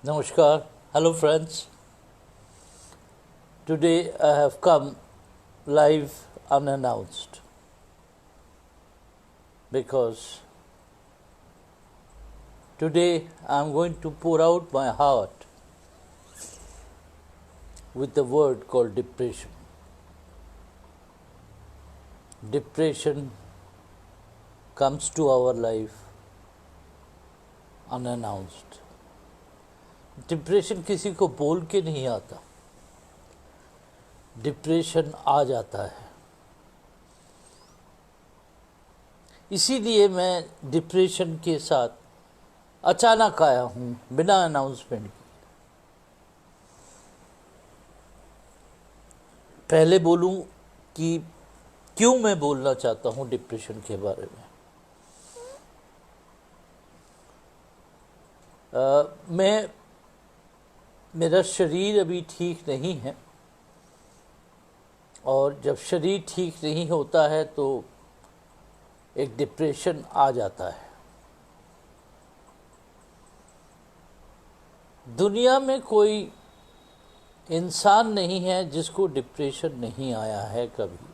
Namaskar. Hello, friends. Today I have come live unannounced because today I am going to pour out my heart with a word called depression. Depression comes to our life unannounced. Depression किसी को बोल के नहीं आता, depression आ जाता है। इसीलिए मैं डिप्रेशन के साथ अचानक आया हूँ बिना अनाउंसमेंट के। पहले बोलूँ कि क्यों मैं बोलना चाहता हूँ डिप्रेशन के बारे में। मेरा शरीर अभी ठीक नहीं है, और जब शरीर ठीक नहीं होता है तो एक डिप्रेशन आ जाता है। दुनिया में कोई इंसान नहीं है जिसको डिप्रेशन नहीं आया है कभी।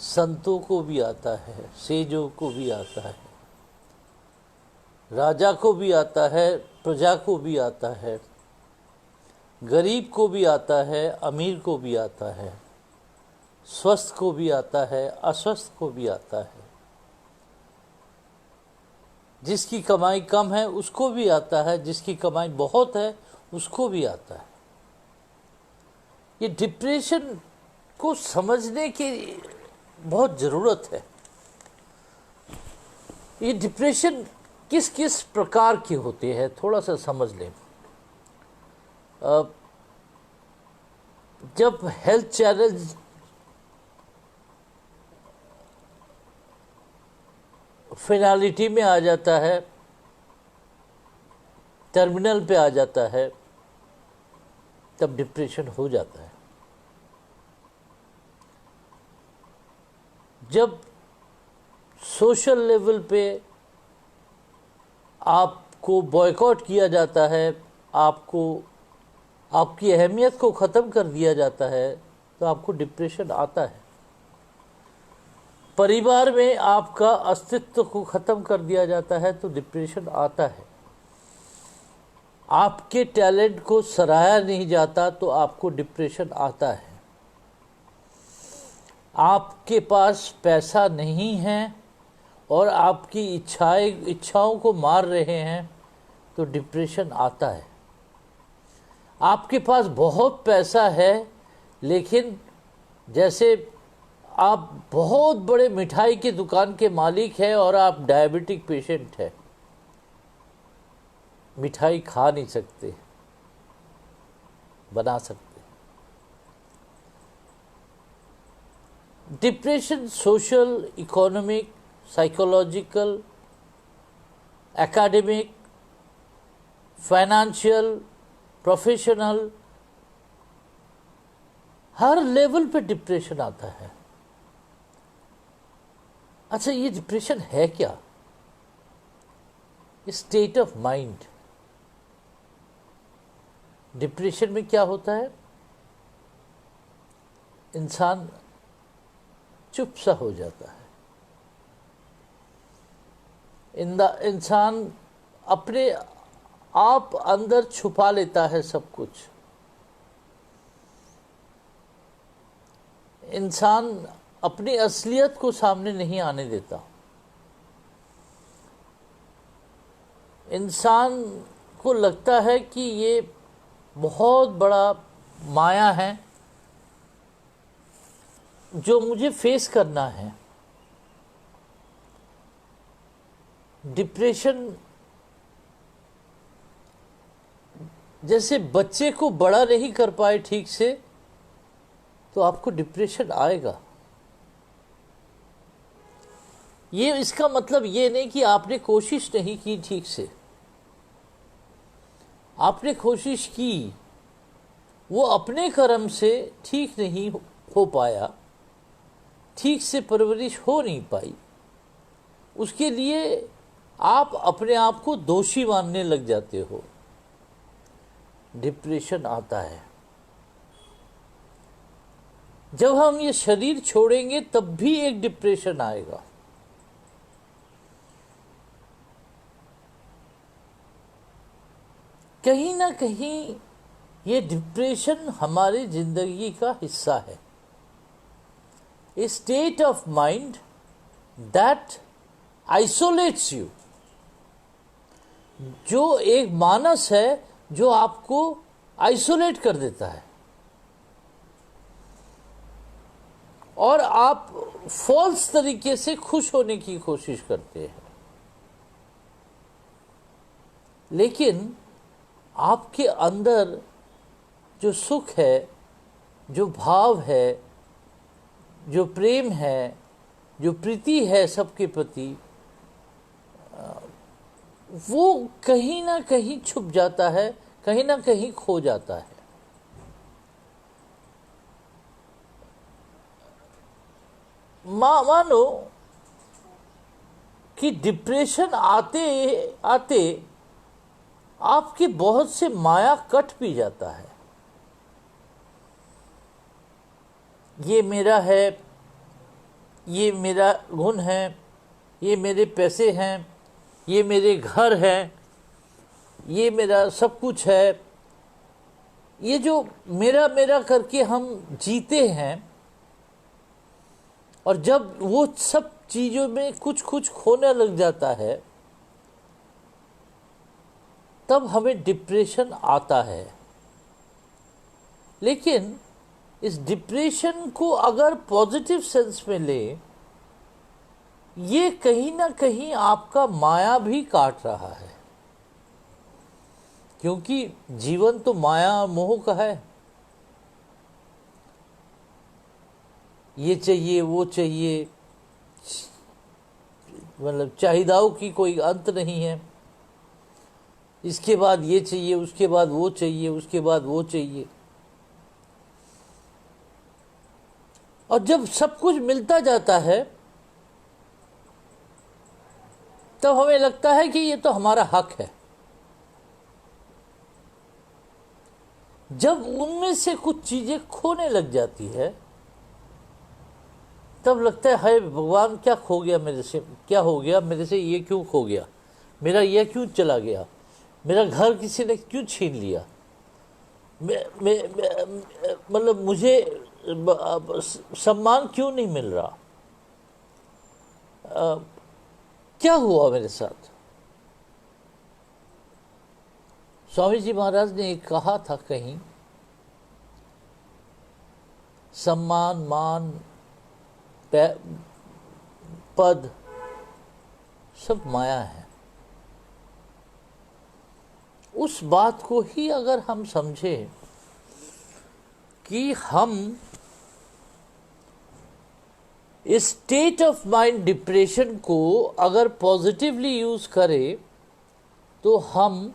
संतों को भी आता है, सेजों को भी आता है, राजा को भी आता है, प्रजा को भी आता है, गरीब को भी आता है, अमीर को भी आता है, स्वस्थ को भी आता है, अस्वस्थ को भी आता है, जिसकी कमाई कम है उसको भी आता है, जिसकी कमाई बहुत है उसको भी आता है। ये डिप्रेशन को समझने की बहुत ज़रूरत है। ये डिप्रेशन किस किस प्रकार के होते हैं थोड़ा सा समझ लें। जब हेल्थ चैलेंज फिनालिटी में आ जाता है, टर्मिनल पे आ जाता है, तब डिप्रेशन हो जाता है। जब सोशल लेवल पे आपको बॉयकॉट किया जाता है, आपको आपकी अहमियत को ख़त्म कर दिया जाता है, तो आपको डिप्रेशन आता है। परिवार में आपका अस्तित्व को ख़त्म कर दिया जाता है तो डिप्रेशन आता है। आपके टैलेंट को सराहा नहीं जाता तो आपको डिप्रेशन आता है। आपके पास पैसा नहीं है और आपकी इच्छाओं को मार रहे हैं तो डिप्रेशन आता है। आपके पास बहुत पैसा है, लेकिन जैसे आप बहुत बड़े मिठाई की दुकान के मालिक हैं और आप डायबिटिक पेशेंट हैं, मिठाई खा नहीं सकते, बना सकते। Depression social, economic, psychological, academic, financial, professional, हर लेवल पे डिप्रेशन आता है। अच्छा, ये डिप्रेशन है क्या? State of mind. डिप्रेशन में क्या होता है? इंसान चुप सा हो जाता है। इंसान अपने आप अंदर छुपा लेता है सब कुछ। इंसान अपनी असलियत को सामने नहीं आने देता। इंसान को लगता है कि ये बहुत बड़ा माया है जो मुझे फेस करना है। डिप्रेशन जैसे बच्चे को बड़ा नहीं कर पाए ठीक से, तो आपको डिप्रेशन आएगा। ये इसका मतलब ये नहीं कि आपने कोशिश नहीं की ठीक से। आपने कोशिश की, वो अपने कर्म से ठीक नहीं हो पाया, ठीक से परवरिश हो नहीं पाई, उसके लिए आप अपने आप को दोषी मानने लग जाते हो, डिप्रेशन आता है। जब हम ये शरीर छोड़ेंगे तब भी एक डिप्रेशन आएगा। कहीं ना कहीं ये डिप्रेशन हमारी जिंदगी का हिस्सा है। A state of mind that isolates you, जो एक मानस है जो आपको आइसोलेट कर देता है और आप फॉल्स तरीके से खुश होने की कोशिश करते हैं। लेकिन आपके अंदर जो सुख है, जो भाव है, जो प्रेम है, जो प्रीति है सबके प्रति, वो कहीं ना कहीं छुप जाता है, कहीं ना कहीं खो जाता है। मानो कि डिप्रेशन आते आते आपके बहुत से माया कट भी जाता है। ये मेरा है, ये मेरा गुण है, ये मेरे पैसे हैं, ये मेरे घर है, ये मेरा सब कुछ है। ये जो मेरा मेरा करके हम जीते हैं, और जब वो सब चीज़ों में कुछ कुछ खोने लग जाता है तब हमें डिप्रेशन आता है। लेकिन इस डिप्रेशन को अगर पॉजिटिव सेंस में ले, ये कहीं ना कहीं आपका माया भी काट रहा है, क्योंकि जीवन तो माया और मोह का है। ये चाहिए, वो चाहिए, मतलब चाहिदाओं की कोई अंत नहीं है। इसके बाद ये चाहिए, उसके बाद वो चाहिए, उसके बाद वो चाहिए। और जब सब कुछ मिलता जाता है तब हमें लगता है कि ये तो हमारा हक है। जब उनमें से कुछ चीजें खोने लग जाती है तब लगता है, हाय भगवान, क्या खो गया मेरे से, क्या हो गया मेरे से, ये क्यों खो गया, मेरा ये क्यों चला गया, मेरा घर किसी ने क्यों छीन लिया, मतलब मुझे सम्मान क्यों नहीं मिल रहा, क्या हुआ मेरे साथ। स्वामी जी महाराज ने एक कहा था कहीं, सम्मान, मान, पद सब माया है। उस बात को ही अगर हम समझें कि हम इस स्टेट ऑफ माइंड डिप्रेशन को अगर पॉजिटिवली यूज करें तो हम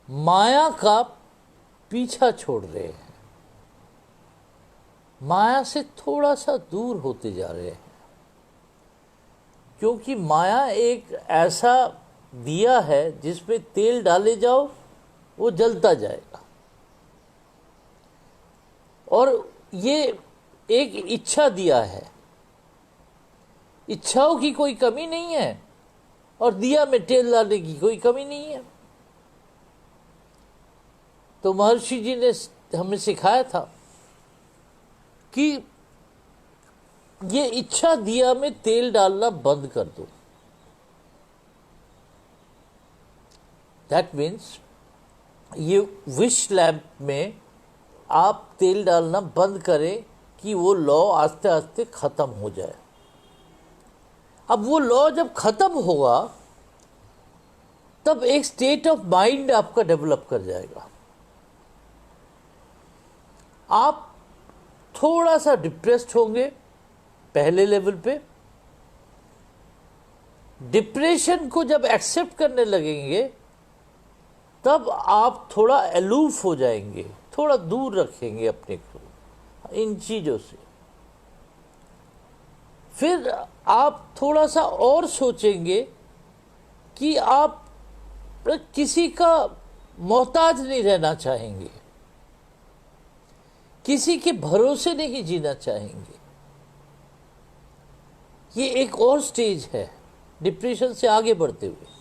माया का पीछा छोड़ रहे हैं, माया से थोड़ा सा दूर होते जा रहे हैं। क्योंकि माया एक ऐसा दिया है जिसमें तेल डाले जाओ वो जलता जाएगा, और ये एक इच्छा दिया है। इच्छाओं की कोई कमी नहीं है और दिया में तेल डालने की कोई कमी नहीं है। तो महर्षि जी ने हमें सिखाया था कि ये इच्छा दिया में तेल डालना बंद कर दो। दैट मीन्स ये विश लैंप में आप तेल डालना बंद करें कि वो लॉ आस्ते आस्ते खत्म हो जाए। अब वो लॉ जब खत्म होगा तब एक स्टेट ऑफ माइंड आपका डेवलप कर जाएगा। आप थोड़ा सा डिप्रेस्ड होंगे पहले लेवल पे, डिप्रेशन को जब एक्सेप्ट करने लगेंगे तब आप थोड़ा अलूफ हो जाएंगे, थोड़ा दूर रखेंगे अपने को इन चीज़ों से। फिर आप थोड़ा सा और सोचेंगे कि आप किसी का मोहताज नहीं रहना चाहेंगे, किसी के भरोसे नहीं जीना चाहेंगे। ये एक और स्टेज है डिप्रेशन से आगे बढ़ते हुए।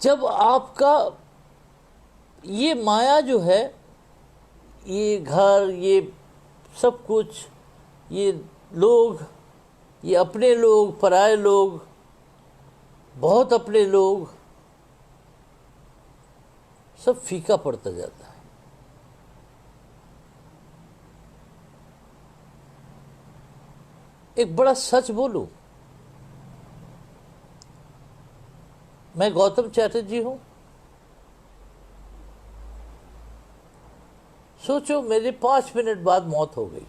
जब आपका ये माया जो है, ये घर, ये सब कुछ, ये लोग, ये अपने लोग, पराये लोग, बहुत अपने लोग, सब फीका पड़ता जाता है। एक बड़ा सच बोलूं, मैं गौतम चैटर्जी हूं। सोचो मेरे 5 मिनट बाद मौत हो गई,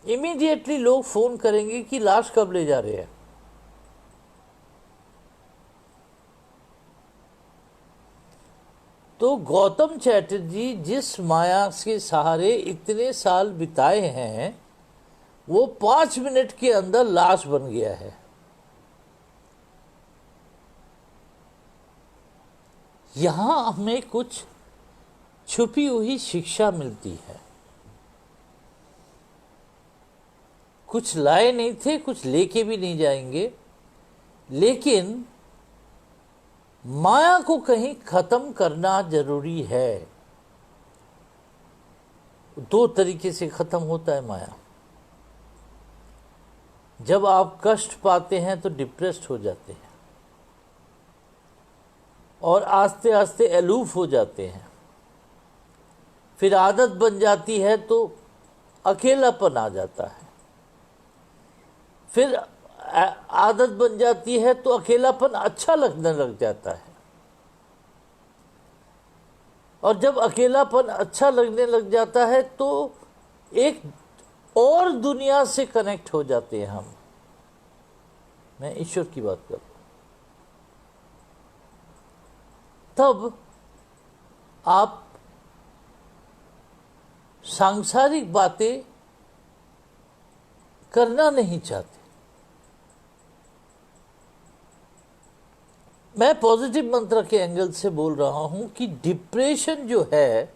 इमीडिएटली लोग फोन करेंगे कि लाश कब ले जा रहे हैं। तो गौतम चैटर्जी जिस माया के सहारे इतने साल बिताए हैं, वो 5 मिनट के अंदर लाश बन गया है। यहां हमें कुछ छुपी हुई शिक्षा मिलती है। कुछ लाए नहीं थे, कुछ लेके भी नहीं जाएंगे, लेकिन माया को कहीं खत्म करना जरूरी है। 2 तरीके से खत्म होता है माया। जब आप कष्ट पाते हैं तो डिप्रेस्ड हो जाते हैं और आस्ते आस्ते अलूफ हो जाते हैं। फिर आदत बन जाती है तो अकेलापन आ जाता है। फिर आदत बन जाती है तो अकेलापन अच्छा लगने लग जाता है। और जब अकेलापन अच्छा लगने लग जाता है तो एक और दुनिया से कनेक्ट हो जाते हैं हम। मैं ईश्वर की बात कर रहा हूं। तब आप सांसारिक बातें करना नहीं चाहते। मैं पॉजिटिव मंत्र के एंगल से बोल रहा हूं कि डिप्रेशन जो है,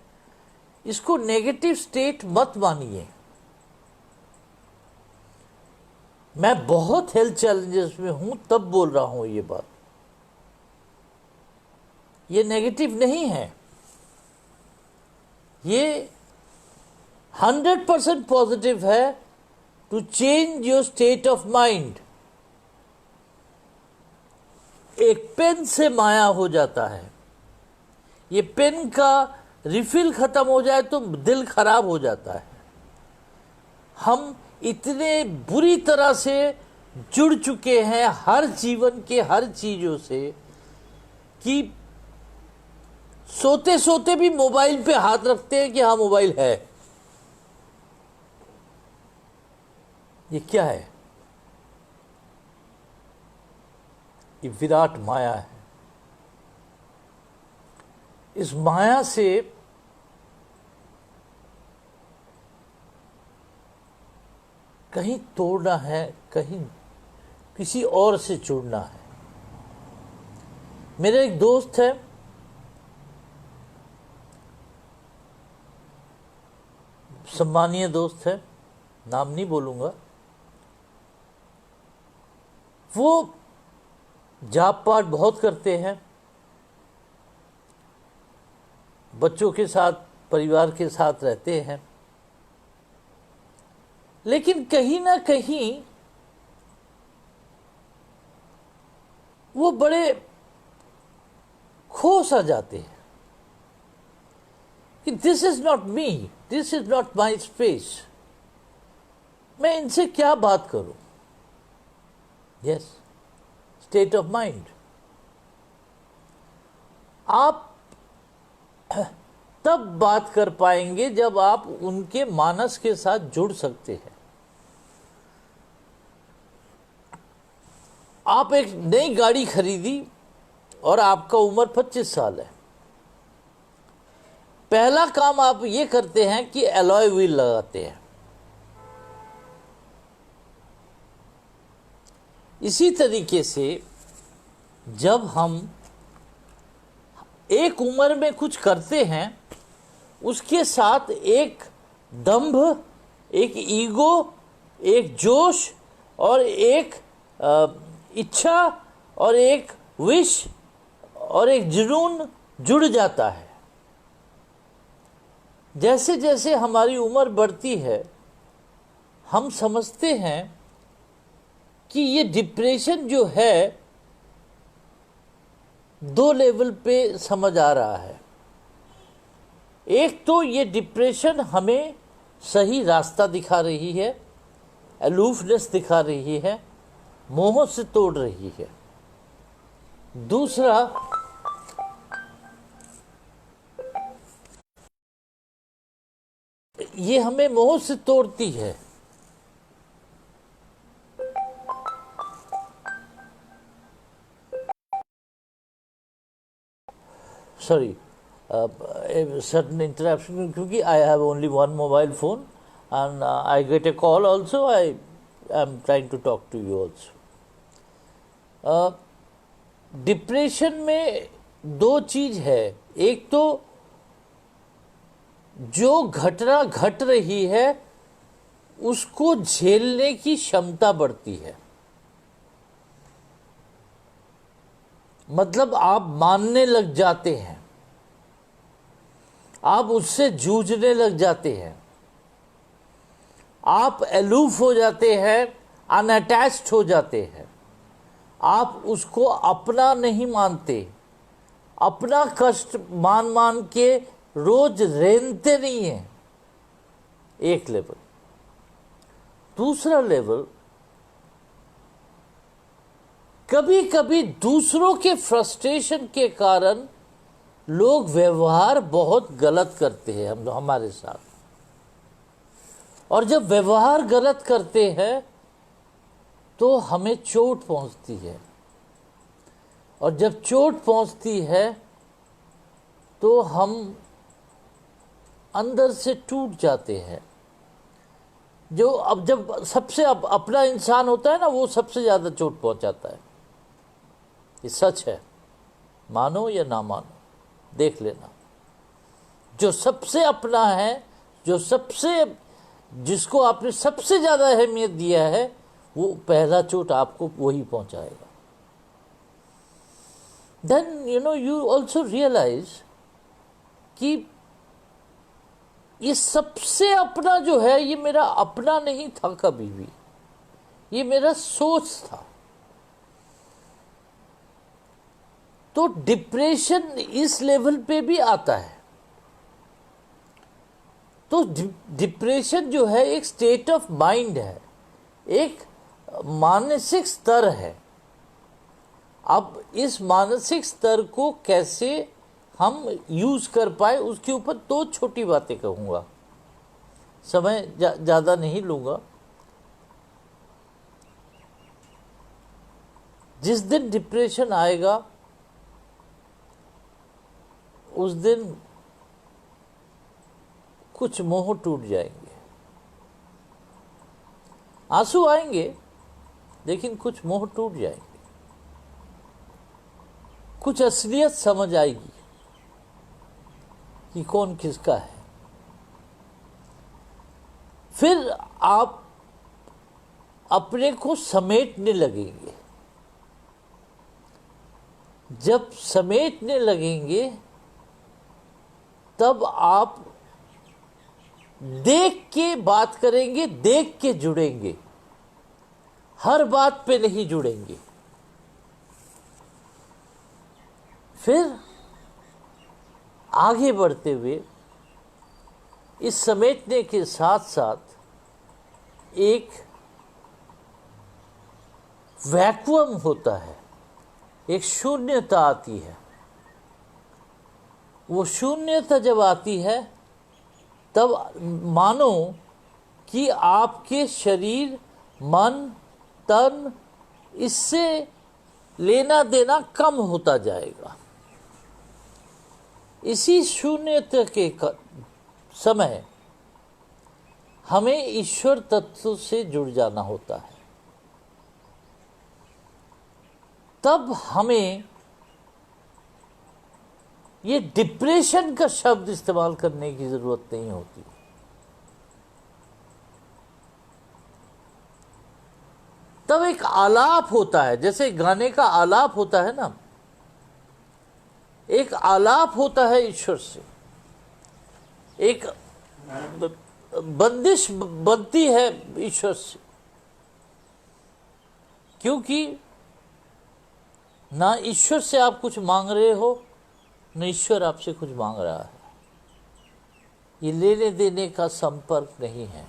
इसको नेगेटिव स्टेट मत मानिए। मैं बहुत हेल्थ चैलेंजेस में हूं तब बोल रहा हूं ये बात। ये नेगेटिव नहीं है, ये 100% पॉजिटिव है to change your state of mind. एक पेन से माया हो जाता है। ये पेन का रिफिल खत्म हो जाए तो दिल खराब हो जाता है। हम इतने बुरी तरह से जुड़ चुके हैं हर जीवन के हर चीजों से कि सोते सोते भी मोबाइल पे हाथ रखते हैं कि हाँ मोबाइल है। ये क्या है? ये विराट माया है। इस माया से कहीं तोड़ना है, कहीं किसी और से जुड़ना है। मेरा एक दोस्त है, सम्मानीय दोस्त है, नाम नहीं बोलूंगा। वो जाप पाठ बहुत करते हैं, बच्चों के साथ, परिवार के साथ रहते हैं, लेकिन कहीं ना कहीं वो बड़े खो सा जाते हैं कि this is not me, this is not my space. मैं इनसे क्या बात करूं? Yes, state of mind. आप तब बात कर पाएंगे जब आप उनके मानस के साथ जुड़ सकते हैं। आप एक नई गाड़ी खरीदी और आपका उम्र 25 साल है। पहला काम आप ये करते हैं कि एलॉय व्हील लगाते हैं। इसी तरीके से जब हम एक उम्र में कुछ करते हैं, उसके साथ एक दंभ, एक ईगो, एक जोश और एक इच्छा और एक विश और एक जुनून जुड़ जाता है। जैसे जैसे हमारी उम्र बढ़ती है, हम समझते हैं कि ये डिप्रेशन जो है दो लेवल पे समझ आ रहा है। एक तो ये डिप्रेशन हमें सही रास्ता दिखा रही है, अलूफनेस दिखा रही है, मोह से तोड़ रही है। दूसरा, ये हमें मोह से तोड़ती है। सॉरी, certain interruption, क्योंकि I have only one mobile phone and I get a call also. I am trying to talk to you also. Depression में दो चीज है। एक तो जो घटना घट रही है उसको झेलने की क्षमता बढ़ती है। मतलब आप मानने लग जाते हैं, आप उससे जूझने लग जाते हैं, आप अलूफ हो जाते हैं, अनअटैच्ड हो जाते हैं, आप उसको अपना नहीं मानते, अपना कष्ट मान मान के रोज रेंगते नहीं हैं। एक लेवल। दूसरा लेवल, कभी कभी दूसरों के फ्रस्ट्रेशन के कारण लोग व्यवहार बहुत गलत करते हैं हमारे साथ, और जब व्यवहार गलत करते हैं तो हमें चोट पहुंचती है, और जब चोट पहुंचती है तो हम अंदर से टूट जाते हैं। जो अब जब सबसे अपना इंसान होता है ना, वो सबसे ज़्यादा चोट पहुंचाता है। ये सच है, मानो या ना मानो, देख लेना। जो सबसे अपना है, जिसको आपने सबसे ज़्यादा अहमियत दिया है, वो पहला चोट आपको वही पहुंचाएगा। देन you also realize कि ये सबसे अपना जो है, ये मेरा अपना नहीं था कभी भी, ये मेरा सोच था। तो डिप्रेशन इस लेवल पे भी आता है। तो डिप्रेशन जो है एक स्टेट ऑफ माइंड है, एक मानसिक स्तर है। अब इस मानसिक स्तर को कैसे हम यूज कर पाए, उसके ऊपर दो छोटी बातें कहूँगा, समय ज़्यादा नहीं लूँगा। जिस दिन डिप्रेशन आएगा उस दिन कुछ मोह टूट जाएंगे, आंसू आएंगे लेकिन कुछ मोह टूट जाएंगे, कुछ असलियत समझ आएगी कि कौन किसका है। फिर आप अपने को समेटने लगेंगे। जब समेटने लगेंगे तब आप देख के बात करेंगे, देख के जुड़ेंगे, हर बात पे नहीं जुड़ेंगे। फिर आगे बढ़ते हुए इस समेटने के साथ साथ एक वैक्यूम होता है, एक शून्यता आती है। वो शून्यता जब आती है तब मानो कि आपके शरीर, मन, तन, इससे लेना देना कम होता जाएगा। इसी शून्यता के समय हमें ईश्वर तत्व से जुड़ जाना होता है। तब हमें ये डिप्रेशन का शब्द इस्तेमाल करने की जरूरत नहीं होती। तब एक आलाप होता है, जैसे गाने का आलाप होता है ना, एक आलाप होता है ईश्वर से, एक बंदिश बनती है ईश्वर से, क्योंकि ना ईश्वर से आप कुछ मांग रहे हो, न ईश्वर आपसे कुछ मांग रहा है। ये लेने देने का संपर्क नहीं है,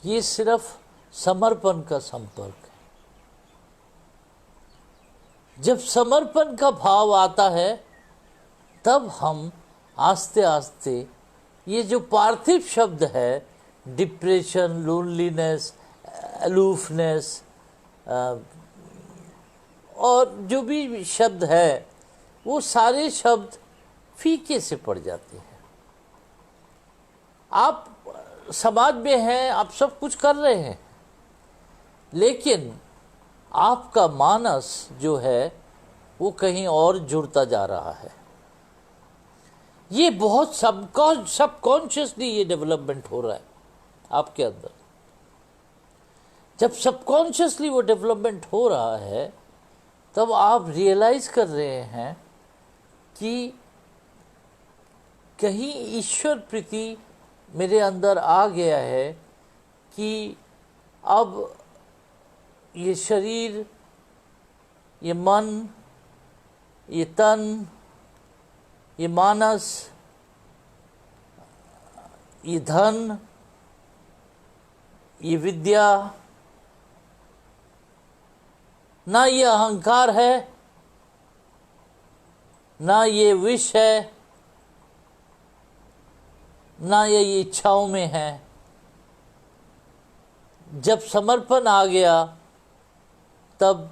ये सिर्फ समर्पण का संपर्क है। जब समर्पण का भाव आता है तब हम आस्ते आस्ते ये जो पार्थिव शब्द है, डिप्रेशन, लोनलीनेस, अलूफनेस और जो भी शब्द है, वो सारे शब्द फीके से पड़ जाते हैं। आप समाज में हैं, आप सब कुछ कर रहे हैं, लेकिन आपका मानस जो है वो कहीं और जुड़ता जा रहा है। ये बहुत सबकॉन्शियसली ये डेवलपमेंट हो रहा है आपके अंदर। जब सबकॉन्शियसली वो डेवलपमेंट हो रहा है तब आप रियलाइज कर रहे हैं कि कहीं ईश्वर प्रीति मेरे अंदर आ गया है कि अब ये शरीर, ये मन, ये तन, ये मानस, ये धन, ये विद्या, ना ये अहंकार है, ना ये विष है, ना ये इच्छाओं में है। जब समर्पण आ गया तब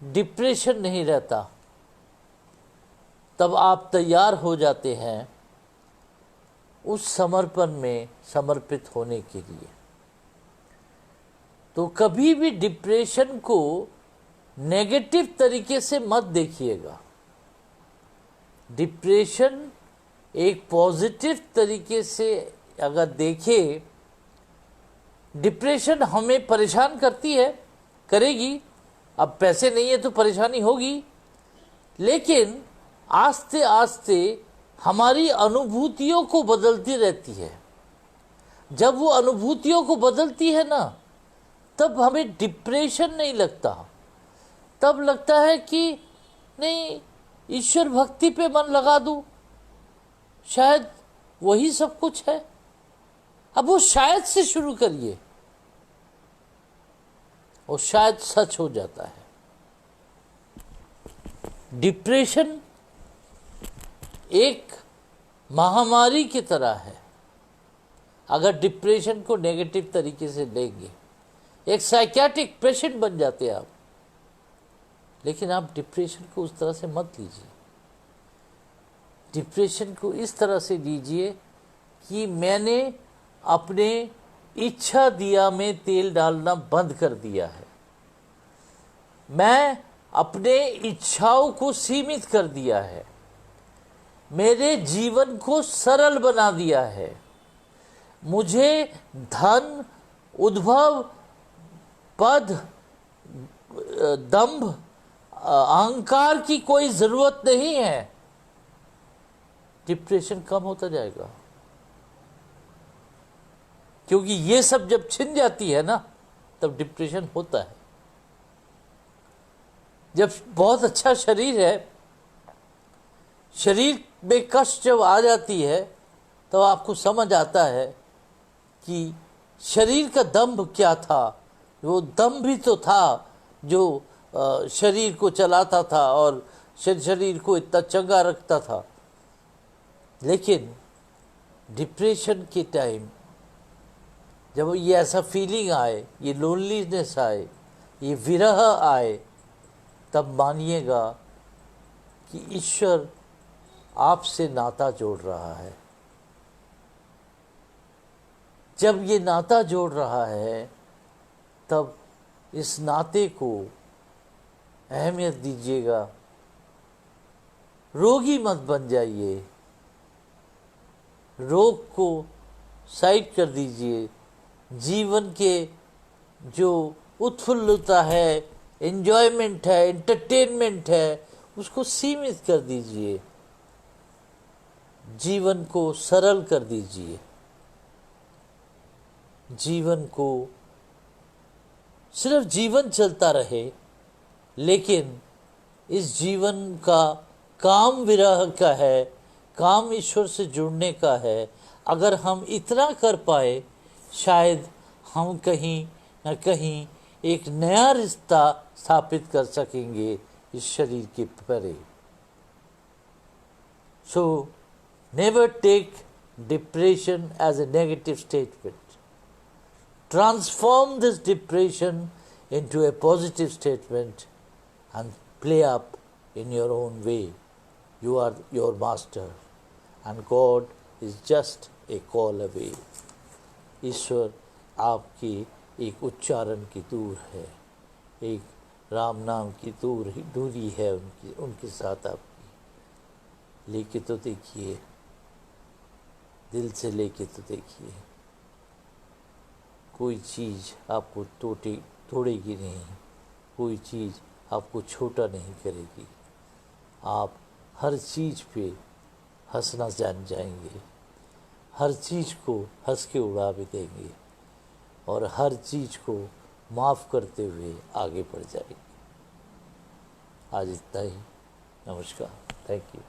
डिप्रेशन नहीं रहता, तब आप तैयार हो जाते हैं उस समर्पण में समर्पित होने के लिए। तो कभी भी डिप्रेशन को नेगेटिव तरीके से मत देखिएगा। डिप्रेशन एक पॉजिटिव तरीके से अगर देखें, डिप्रेशन हमें परेशान करती है, करेगी। अब पैसे नहीं है तो परेशानी होगी, लेकिन आस्ते आस्ते हमारी अनुभूतियों को बदलती रहती है। जब वो अनुभूतियों को बदलती है ना, तब हमें डिप्रेशन नहीं लगता। तब लगता है कि नहीं, ईश्वर भक्ति पे मन लगा दूं, शायद वही सब कुछ है। अब वो शायद से शुरू करिए, वो शायद सच हो जाता है। डिप्रेशन एक महामारी की तरह है। अगर डिप्रेशन को नेगेटिव तरीके से लेंगे, एक साइकियाट्रिक पेशेंट बन जाते हैं आप। लेकिन आप डिप्रेशन को उस तरह से मत लीजिए। डिप्रेशन को इस तरह से लीजिए कि मैंने अपने इच्छा दिया में तेल डालना बंद कर दिया है, मैं अपने इच्छाओं को सीमित कर दिया है, मेरे जीवन को सरल बना दिया है। मुझे धन, उद्भव, पद, दंभ, अहंकार की कोई जरूरत नहीं है। डिप्रेशन कम होता जाएगा, क्योंकि ये सब जब छिन जाती है ना, तब डिप्रेशन होता है। जब बहुत अच्छा शरीर है, शरीर में कष्ट जब आ जाती है, तो आपको समझ आता है कि शरीर का दंभ क्या था। वो दंभ भी तो था जो शरीर को चलाता था और शरीर को इतना चंगा रखता था। लेकिन डिप्रेशन के टाइम जब ये ऐसा फीलिंग आए, ये लोनलीनेस आए, ये विरह आए, तब मानिएगा कि ईश्वर आपसे नाता जोड़ रहा है। जब ये नाता जोड़ रहा है, तब इस नाते को अहमियत दीजिएगा। रोगी मत बन जाइए, रोग को साइड कर दीजिए। जीवन के जो उत्फुल्लता है, एंजॉयमेंट है, एंटरटेनमेंट है, उसको सीमित कर दीजिए। जीवन को सरल कर दीजिए। जीवन को सिर्फ जीवन चलता रहे, लेकिन इस जीवन का काम विरह का है, काम ईश्वर से जुड़ने का है। अगर हम इतना कर पाए, शायद हम कहीं न कहीं एक नया रिश्ता स्थापित कर सकेंगे इस शरीर के परे। So never take depression as a negative statement. Transform this depression into a positive statement and play up in your own way. You are your master and God is just a call away. ईश्वर आपकी एक उच्चारण की दूर है, एक राम नाम की दूरी है उनके साथ आपकी। लेके तो देखिए, दिल से लेके तो देखिए। कोई चीज़ आपको तोड़ेगी नहीं, कोई चीज़ आपको छोटा नहीं करेगी। आप हर चीज़ पे हंसना जान जाएंगे, हर चीज़ को हंस के उड़ा भी देंगे और हर चीज़ को माफ़ करते हुए आगे बढ़ जाएंगे। आज इतना ही। नमस्कार। Thank you.